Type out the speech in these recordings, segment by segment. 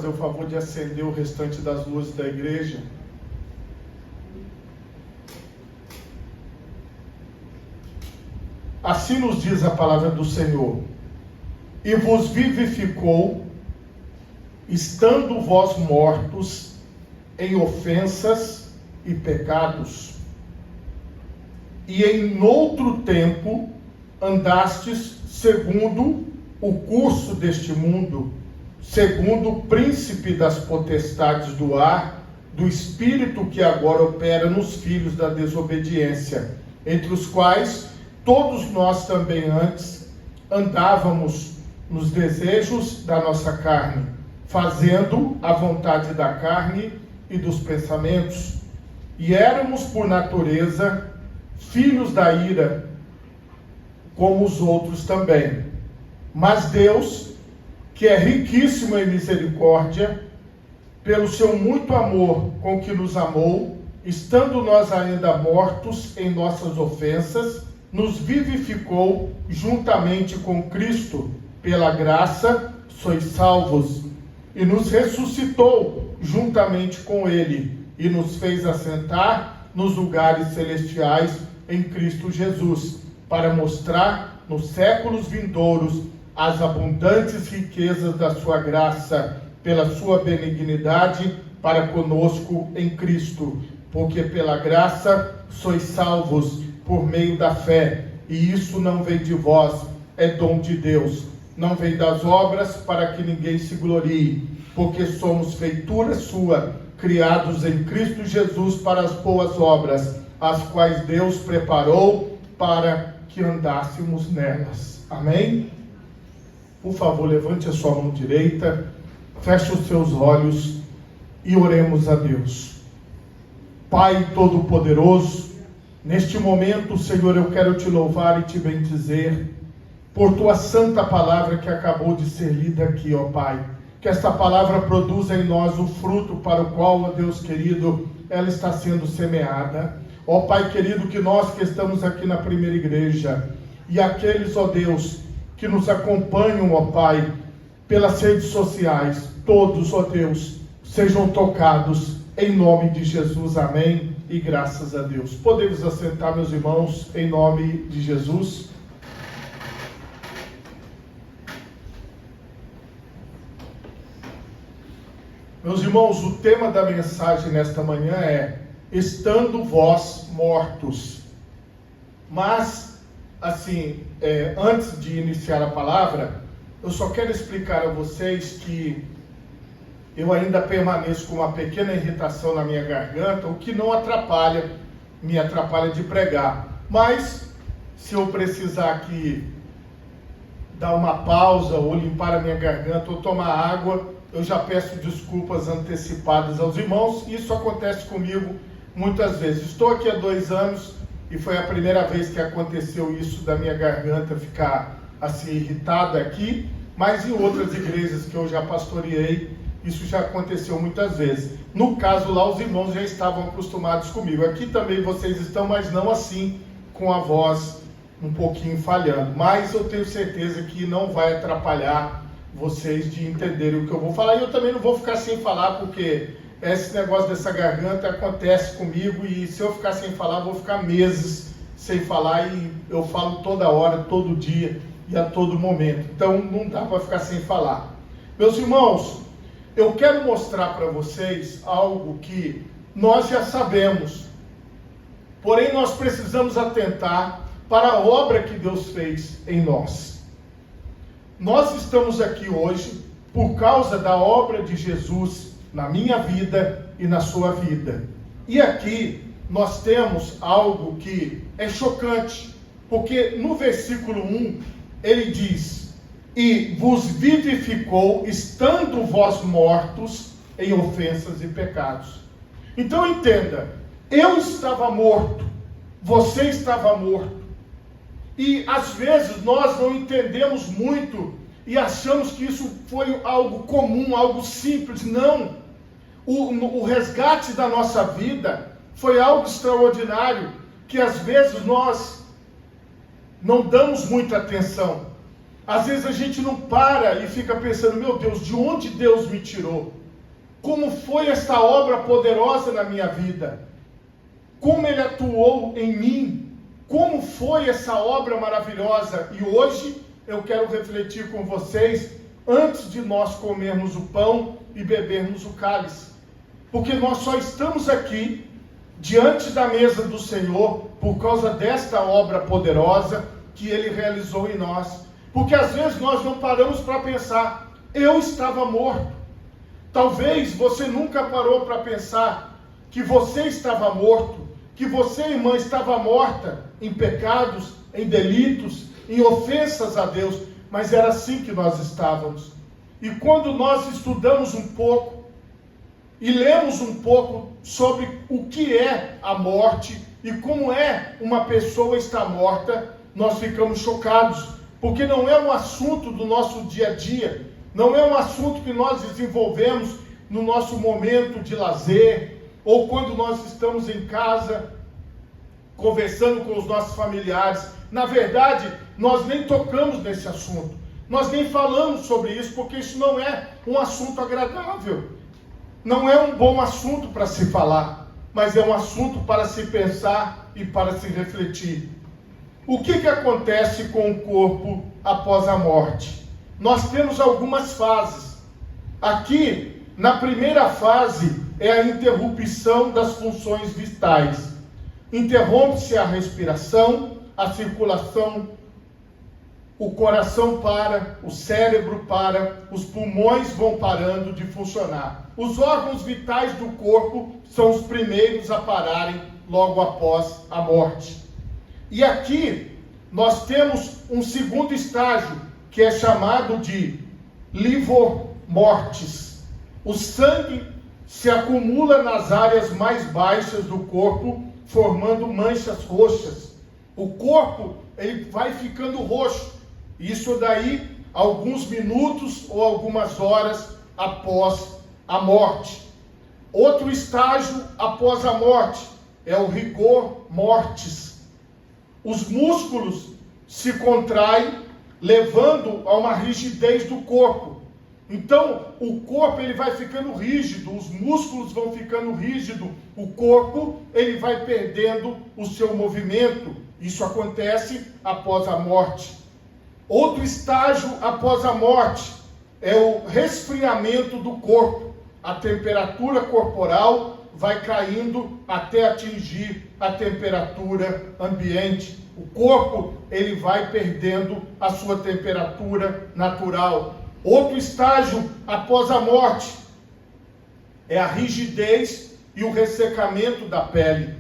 Fazer o favor de acender o restante das luzes da igreja. Assim nos diz a palavra do Senhor: e vos vivificou, estando vós mortos em ofensas e pecados, e em outro tempo andastes segundo o curso deste mundo, segundo o príncipe das potestades do ar, do espírito que agora opera nos filhos da desobediência, entre os quais todos nós também antes andávamos nos desejos da nossa carne, fazendo a vontade da carne e dos pensamentos, e éramos por natureza filhos da ira, como os outros também. Mas Deus, que é riquíssimo em misericórdia, pelo seu muito amor com que nos amou, estando nós ainda mortos em nossas ofensas, nos vivificou juntamente com Cristo. Pela graça sois salvos, e nos ressuscitou juntamente com Ele, e nos fez assentar nos lugares celestiais em Cristo Jesus, para mostrar nos séculos vindouros as abundantes riquezas da sua graça, pela sua benignidade para conosco em Cristo, porque pela graça sois salvos por meio da fé, e isso não vem de vós, é dom de Deus, não vem das obras, para que ninguém se glorie, porque somos feitura sua, criados em Cristo Jesus para as boas obras, as quais Deus preparou para que andássemos nelas. Amém? Por favor, levante a sua mão direita, feche os seus olhos e oremos a Deus. Pai Todo-Poderoso, neste momento, Senhor, eu quero te louvar e te bendizer por tua santa palavra que acabou de ser lida aqui, ó Pai. Que esta palavra produza em nós o fruto para o qual, ó Deus querido, ela está sendo semeada. Ó Pai querido, que nós que estamos aqui na primeira igreja e aqueles, ó Deus, que nos acompanham, ó Pai, pelas redes sociais, todos, ó Deus, sejam tocados em nome de Jesus. Amém e graças a Deus. Podemos assentar, meus irmãos, em nome de Jesus. Meus irmãos, o tema da mensagem nesta manhã é: estando vós mortos. Mas, assim, antes de iniciar a palavra, eu só quero explicar a vocês que eu ainda permaneço com uma pequena irritação na minha garganta, o que não me atrapalha de pregar. Mas, se eu precisar aqui dar uma pausa, ou limpar a minha garganta, ou tomar água, eu já peço desculpas antecipadas aos irmãos. Isso acontece comigo muitas vezes. Estou aqui há 2 anos e foi a primeira vez que aconteceu isso, da minha garganta ficar assim irritada aqui, mas em outras igrejas que eu já pastoreei, isso já aconteceu muitas vezes. No caso lá, os irmãos já estavam acostumados comigo. Aqui também vocês estão, mas não assim, com a voz um pouquinho falhando. Mas eu tenho certeza que não vai atrapalhar vocês de entenderem o que eu vou falar. E eu também não vou ficar sem falar, porque esse negócio dessa garganta acontece comigo, e se eu ficar sem falar, vou ficar meses sem falar, e eu falo toda hora, todo dia e a todo momento. Então não dá para ficar sem falar. Meus irmãos, eu quero mostrar para vocês algo que nós já sabemos, porém nós precisamos atentar para a obra que Deus fez em nós. Nós estamos aqui hoje por causa da obra de Jesus na minha vida e na sua vida. E aqui nós temos algo que é chocante, porque no versículo 1 ele diz: e vos vivificou, estando vós mortos em ofensas e pecados. Então entenda, eu estava morto, você estava morto. E às vezes nós não entendemos muito e achamos que isso foi algo comum, algo simples. Não. O resgate da nossa vida foi algo extraordinário, que às vezes nós não damos muita atenção. Às vezes a gente não para e fica pensando, meu Deus, de onde Deus me tirou? Como foi essa obra poderosa na minha vida? Como Ele atuou em mim? Como foi essa obra maravilhosa? E hoje eu quero refletir com vocês, antes de nós comermos o pão e bebermos o cálice. Porque nós só estamos aqui, diante da mesa do Senhor, por causa desta obra poderosa que Ele realizou em nós. Porque às vezes nós não paramos para pensar, eu estava morto. Talvez você nunca parou para pensar que você estava morto, que você, irmã, estava morta em pecados, em delitos, em ofensas a Deus, mas era assim que nós estávamos. E quando nós estudamos um pouco e lemos um pouco sobre o que é a morte e como é uma pessoa estar morta, nós ficamos chocados. Porque não é um assunto do nosso dia a dia, não é um assunto que nós desenvolvemos no nosso momento de lazer, ou quando nós estamos em casa, conversando com os nossos familiares. Na verdade, nós nem tocamos nesse assunto, nós nem falamos sobre isso, porque isso não é um assunto agradável, não é um bom assunto para se falar, mas é um assunto para se pensar e para se refletir. O que acontece com o corpo após a morte? Nós temos algumas fases. Aqui, na primeira fase, é a interrupção das funções vitais. Interrompe-se a respiração, a circulação, o coração para, o cérebro para, os pulmões vão parando de funcionar. Os órgãos vitais do corpo são os primeiros a pararem logo após a morte. E aqui nós temos um segundo estágio, que é chamado de livor mortis. O sangue se acumula nas áreas mais baixas do corpo, formando manchas roxas. O corpo ele vai ficando roxo. Isso daí, alguns minutos ou algumas horas após a morte. Outro estágio após a morte é o rigor mortis. Os músculos se contraem, levando a uma rigidez do corpo. Então, o corpo ele vai ficando rígido, os músculos vão ficando rígidos, o corpo ele vai perdendo o seu movimento. Isso acontece após a morte. Outro estágio após a morte é o resfriamento do corpo. A temperatura corporal vai caindo até atingir a temperatura ambiente. O corpo ele vai perdendo a sua temperatura natural. Outro estágio após a morte é a rigidez e o ressecamento da pele.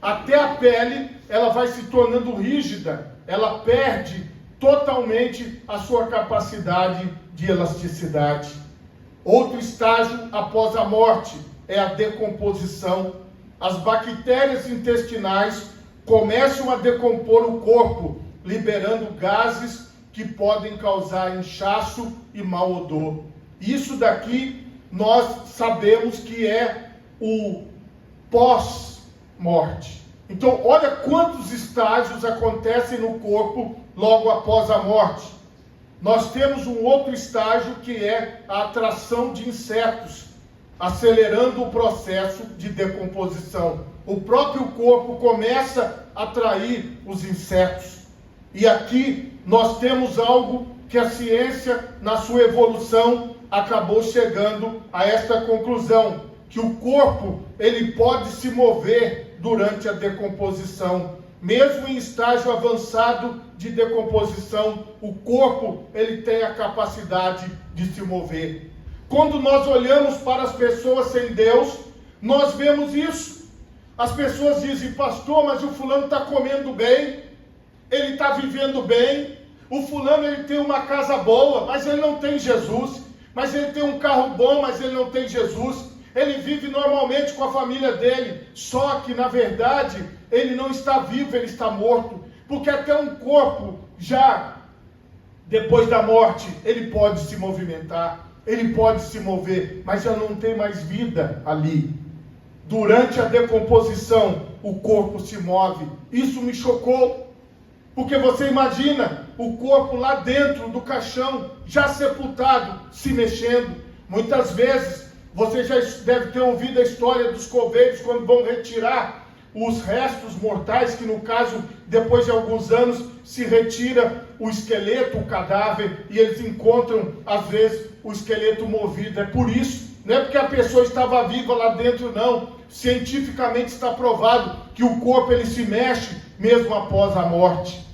Até a pele ela vai se tornando rígida, ela perde totalmente a sua capacidade de elasticidade. Outro estágio após a morte é a decomposição. As bactérias intestinais começam a decompor o corpo, liberando gases que podem causar inchaço e mau odor. Isso daqui nós sabemos que é o pós-morte. Então, olha quantos estágios acontecem no corpo logo após a morte. Nós temos um outro estágio que é a atração de insetos, acelerando o processo de decomposição. O próprio corpo começa a atrair os insetos. E aqui nós temos algo que a ciência, na sua evolução, acabou chegando a esta conclusão, que o corpo ele pode se mover durante a decomposição. Mesmo em estágio avançado de decomposição, o corpo ele tem a capacidade de se mover. Quando nós olhamos para as pessoas sem Deus, nós vemos isso. As pessoas dizem, pastor, mas o fulano está comendo bem, ele está vivendo bem, o fulano ele tem uma casa boa, mas ele não tem Jesus, mas ele tem um carro bom, mas ele não tem Jesus, ele vive normalmente com a família dele, só que na verdade ele não está vivo, ele está morto, porque até um corpo já depois da morte, ele pode se movimentar, ele pode se mover, mas já não tem mais vida ali. Durante a decomposição, o corpo se move. Isso me chocou. Porque você imagina o corpo lá dentro do caixão, já sepultado, se mexendo. Muitas vezes, você já deve ter ouvido a história dos coveiros, quando vão retirar os restos mortais, que no caso, depois de alguns anos, se retira o esqueleto, o cadáver, e eles encontram, às vezes, o esqueleto movido. É por isso, não é porque a pessoa estava viva lá dentro, não. Cientificamente está provado que o corpo ele se mexe mesmo após a morte.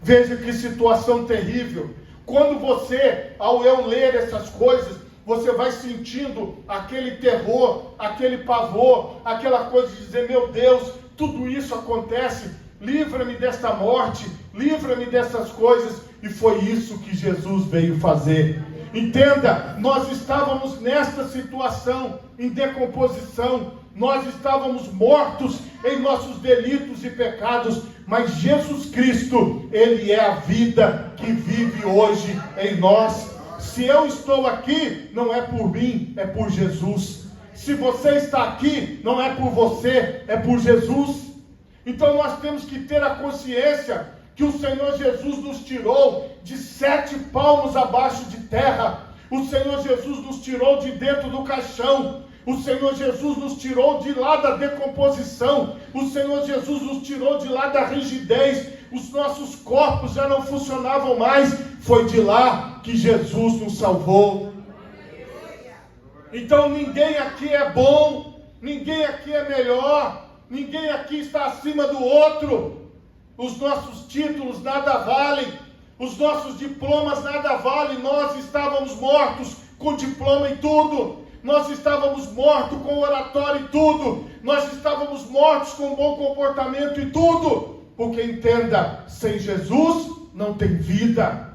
Veja que situação terrível. Quando você, ao eu ler essas coisas, você vai sentindo aquele terror, aquele pavor, aquela coisa de dizer, meu Deus, tudo isso acontece, livra-me desta morte, livra-me dessas coisas. E foi isso que Jesus veio fazer. Entenda, nós estávamos nesta situação, em decomposição, nós estávamos mortos em nossos delitos e pecados, mas Jesus Cristo, Ele é a vida que vive hoje em nós. Se eu estou aqui, não é por mim, é por Jesus. Se você está aqui, não é por você, é por Jesus. Então nós temos que ter a consciência que o Senhor Jesus nos tirou de 7 palmos abaixo de terra. O Senhor Jesus nos tirou de dentro do caixão. O Senhor Jesus nos tirou de lá da decomposição. O Senhor Jesus nos tirou de lá da rigidez. Os nossos corpos já não funcionavam mais. Foi de lá que Jesus nos salvou. Então ninguém aqui é bom, ninguém aqui é melhor, ninguém aqui está acima do outro. Os nossos títulos nada valem, os nossos diplomas nada valem. Nós estávamos mortos com diploma e tudo. Nós estávamos mortos com oratório e tudo. Nós estávamos mortos com bom comportamento e tudo. Porque entenda, sem Jesus não tem vida.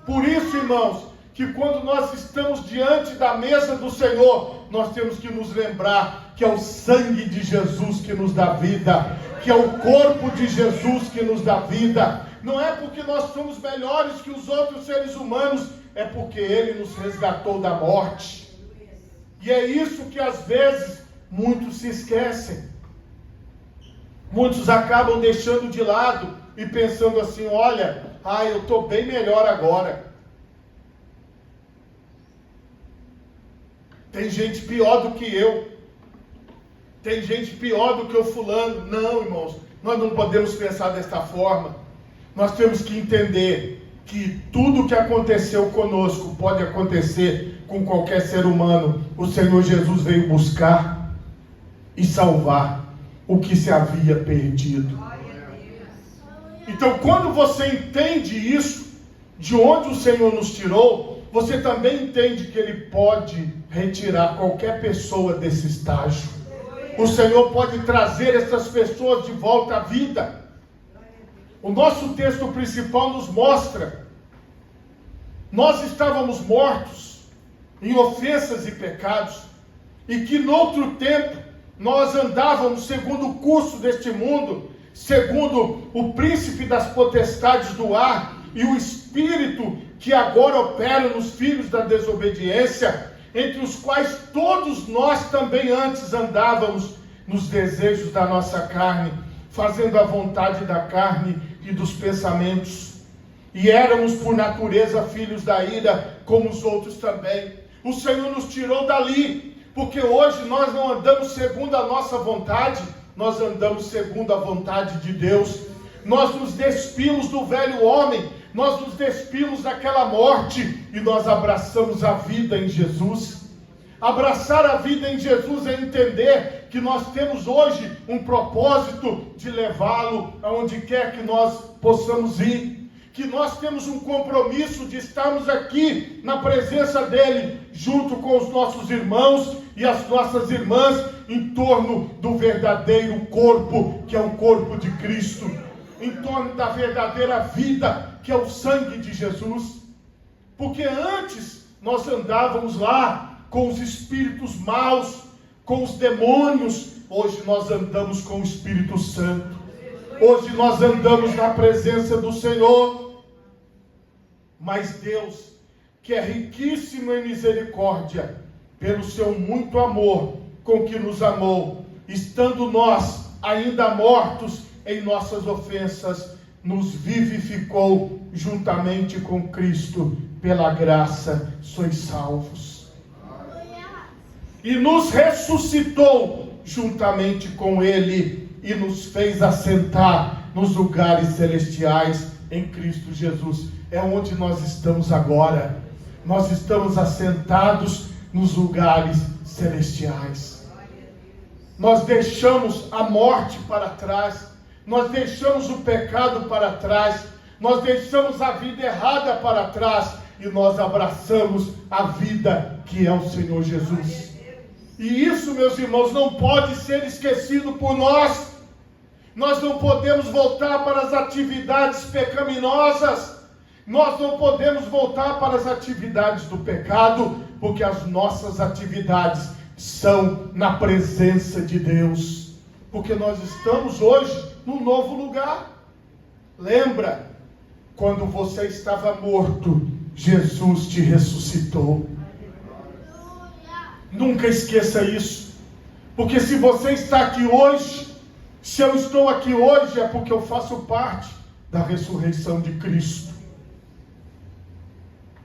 Por isso, irmãos, que quando nós estamos diante da mesa do Senhor, nós temos que nos lembrar que é o sangue de Jesus que nos dá vida, que é o corpo de Jesus que nos dá vida. Não é porque nós somos melhores que os outros seres humanos, é porque Ele nos resgatou da morte. E é isso que às vezes muitos se esquecem. Muitos acabam deixando de lado e pensando assim, olha, eu estou bem melhor agora. Tem gente pior do que eu. Tem gente pior do que o fulano. Não, irmãos, nós não podemos pensar desta forma. Nós temos que entender que tudo que aconteceu conosco pode acontecer com qualquer ser humano. O Senhor Jesus veio buscar e salvar o que se havia perdido. Então, quando você entende isso, de onde o Senhor nos tirou, você também entende que Ele pode retirar qualquer pessoa desse estágio. O Senhor pode trazer essas pessoas de volta à vida. O nosso texto principal nos mostra, nós estávamos mortos em ofensas e pecados, e que noutro tempo nós andávamos segundo o curso deste mundo, segundo o príncipe das potestades do ar e o espírito que agora opera nos filhos da desobediência, entre os quais todos nós também antes andávamos nos desejos da nossa carne, fazendo a vontade da carne e dos pensamentos. E éramos por natureza filhos da ira, como os outros também. O Senhor nos tirou dali, porque hoje nós não andamos segundo a nossa vontade, nós andamos segundo a vontade de Deus. Nós nos despimos do velho homem, nós nos despimos daquela morte e nós abraçamos a vida em Jesus. Abraçar a vida em Jesus é entender que nós temos hoje um propósito de levá-lo aonde quer que nós possamos ir. Que nós temos um compromisso de estarmos aqui na presença dEle, junto com os nossos irmãos e as nossas irmãs, em torno do verdadeiro corpo, que é o corpo de Cristo, em torno da verdadeira vida, que é o sangue de Jesus. Porque antes nós andávamos lá com os espíritos maus, com os demônios. Hoje nós andamos com o Espírito Santo. Hoje nós andamos na presença do Senhor. Mas Deus, que é riquíssimo em misericórdia, pelo seu muito amor com que nos amou, estando nós ainda mortos em nossas ofensas, nos vivificou juntamente com Cristo, pela graça sois salvos. E nos ressuscitou juntamente com Ele e nos fez assentar nos lugares celestiais em Cristo Jesus. É onde nós estamos agora. Nós estamos assentados nos lugares celestiais. Nós deixamos a morte para trás. Nós deixamos o pecado para trás. Nós deixamos a vida errada para trás. E nós abraçamos a vida que é o Senhor Jesus. E isso, meus irmãos, não pode ser esquecido por nós. Nós não podemos voltar para as atividades pecaminosas. Nós não podemos voltar para as atividades do pecado, porque as nossas atividades são na presença de Deus. Porque nós estamos hoje num novo lugar. Lembra, quando você estava morto, Jesus te ressuscitou. Nunca esqueça isso. Porque se você está aqui hoje, se eu estou aqui hoje, é porque eu faço parte da ressurreição de Cristo.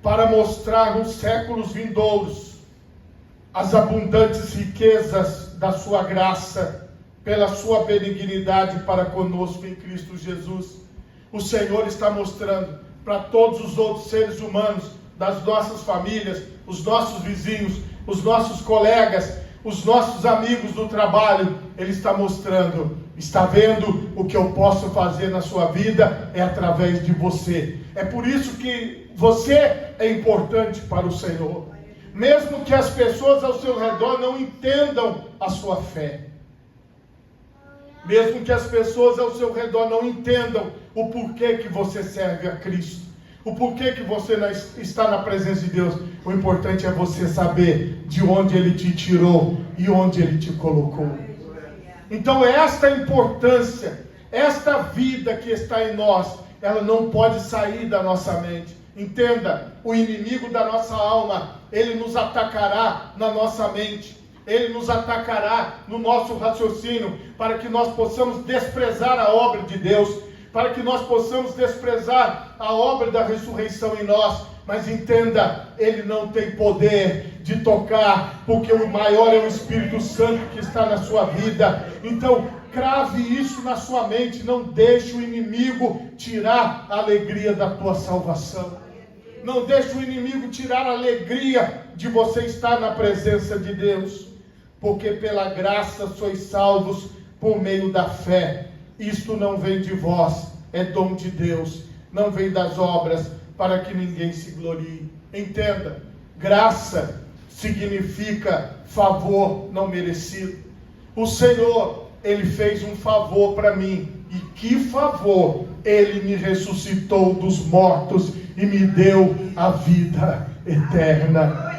Para mostrar nos séculos vindouros as abundantes riquezas da sua graça, pela sua benignidade para conosco em Cristo Jesus. O Senhor está mostrando para todos os outros seres humanos, das nossas famílias, os nossos vizinhos, os nossos colegas, os nossos amigos do trabalho. Ele está mostrando, está vendo o que eu posso fazer na sua vida é através de você. É por isso que você é importante para o Senhor. Mesmo que as pessoas ao seu redor não entendam a sua fé. Mesmo que as pessoas ao seu redor não entendam o porquê que você serve a Cristo. O porquê que você está na presença de Deus. O importante é você saber de onde Ele te tirou e onde Ele te colocou. Então esta importância, esta vida que está em nós, ela não pode sair da nossa mente. Entenda, o inimigo da nossa alma, ele nos atacará na nossa mente. Ele nos atacará no nosso raciocínio, para que nós possamos desprezar a obra de Deus, para que nós possamos desprezar a obra da ressurreição em nós. Mas entenda, ele não tem poder de tocar, porque o maior é o Espírito Santo que está na sua vida. Então, crave isso na sua mente, não deixe o inimigo tirar a alegria da tua salvação. Não deixe o inimigo tirar a alegria de você estar na presença de Deus. Porque pela graça sois salvos por meio da fé. Isto não vem de vós, é dom de Deus. Não vem das obras, para que ninguém se glorie. Entenda, graça significa favor não merecido. O Senhor, Ele fez um favor para mim. E que favor! Ele me ressuscitou dos mortos e me deu a vida eterna.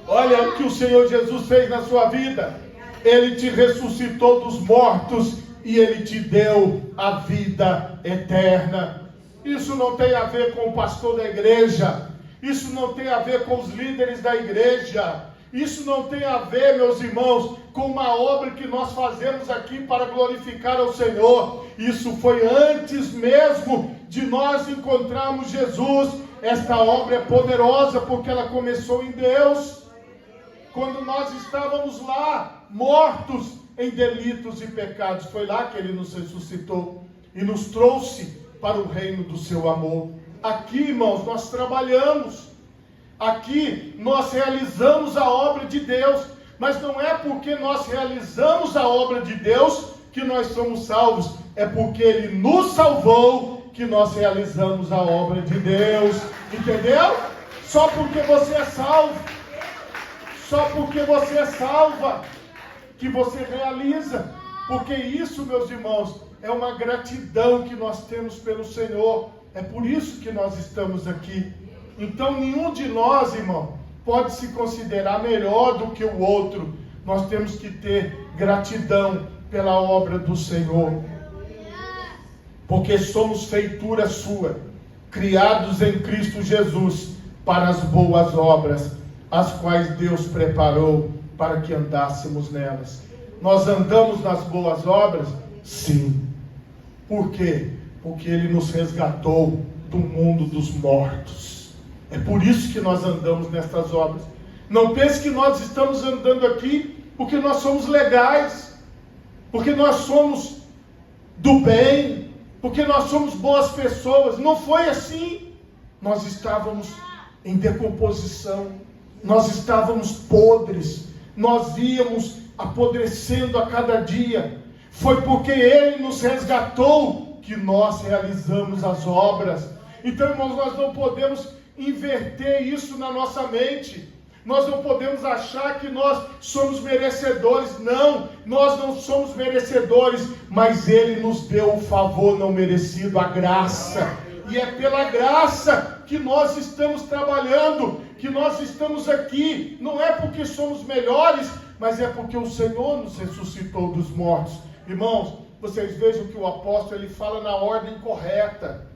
Olha o que o Senhor Jesus fez na sua vida. Ele te ressuscitou dos mortos e Ele te deu a vida eterna. Isso não tem a ver com o pastor da igreja. Isso não tem a ver com os líderes da igreja. Isso não tem a ver, meus irmãos, com uma obra que nós fazemos aqui para glorificar ao Senhor. Isso foi antes mesmo de nós encontrarmos Jesus. Esta obra é poderosa porque ela começou em Deus. Quando nós estávamos lá, mortos em delitos e pecados, foi lá que Ele nos ressuscitou e nos trouxe para o reino do seu amor. Aqui, irmãos, nós trabalhamos. Aqui nós realizamos a obra de Deus. Mas não é porque nós realizamos a obra de Deus que nós somos salvos. É porque Ele nos salvou que nós realizamos a obra de Deus. Entendeu? Só porque você é salvo. Só porque você é salva, que você realiza. Porque isso, meus irmãos, é uma gratidão que nós temos pelo Senhor. É por isso que nós estamos aqui. Então, nenhum de nós, irmão, pode se considerar melhor do que o outro. Nós temos que ter gratidão pela obra do Senhor. Porque somos feitura sua, criados em Cristo Jesus, para as boas obras, as quais Deus preparou para que andássemos nelas. Nós andamos nas boas obras? Sim. Por quê? Porque Ele nos resgatou do mundo dos mortos. É por isso que nós andamos nestas obras. Não pense que nós estamos andando aqui porque nós somos legais, porque nós somos do bem, porque nós somos boas pessoas. Não foi assim. Nós estávamos em decomposição, nós estávamos podres, nós íamos apodrecendo a cada dia. Foi porque Ele nos resgatou que nós realizamos as obras. Então, irmãos, nós não podemos inverter isso na nossa mente. Nós não podemos achar que nós somos merecedores. Não, nós não somos merecedores, mas Ele nos deu o favor não merecido, a graça. E é pela graça que nós estamos trabalhando, que nós estamos aqui. Não é porque somos melhores, mas é porque o Senhor nos ressuscitou dos mortos. Irmãos, vocês vejam que o apóstolo ele fala na ordem correta.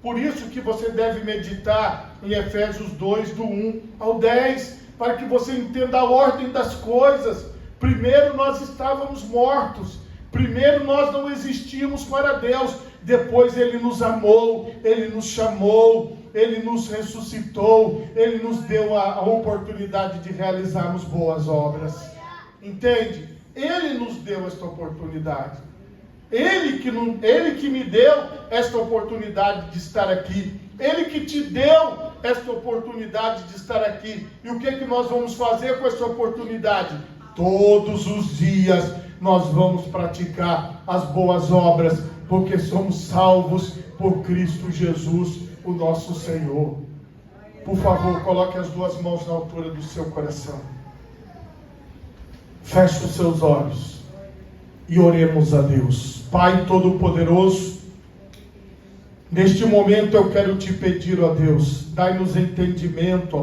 Por isso que você deve meditar em Efésios 2, do 1 ao 10, para que você entenda a ordem das coisas. Primeiro nós estávamos mortos, primeiro nós não existíamos para Deus, depois Ele nos amou, Ele nos chamou, Ele nos ressuscitou, Ele nos deu a oportunidade de realizarmos boas obras. Entende? Ele nos deu esta oportunidade. Ele que me deu esta oportunidade de estar aqui. Ele que te deu esta oportunidade de estar aqui. E o que nós vamos fazer com essa oportunidade? Todos os dias nós vamos praticar as boas obras, porque somos salvos por Cristo Jesus, o nosso Senhor. Por favor, coloque as duas mãos na altura do seu coração. Feche os seus olhos e oremos a Deus. Pai Todo-Poderoso, neste momento eu quero te pedir, ó Deus, dai-nos entendimento, ó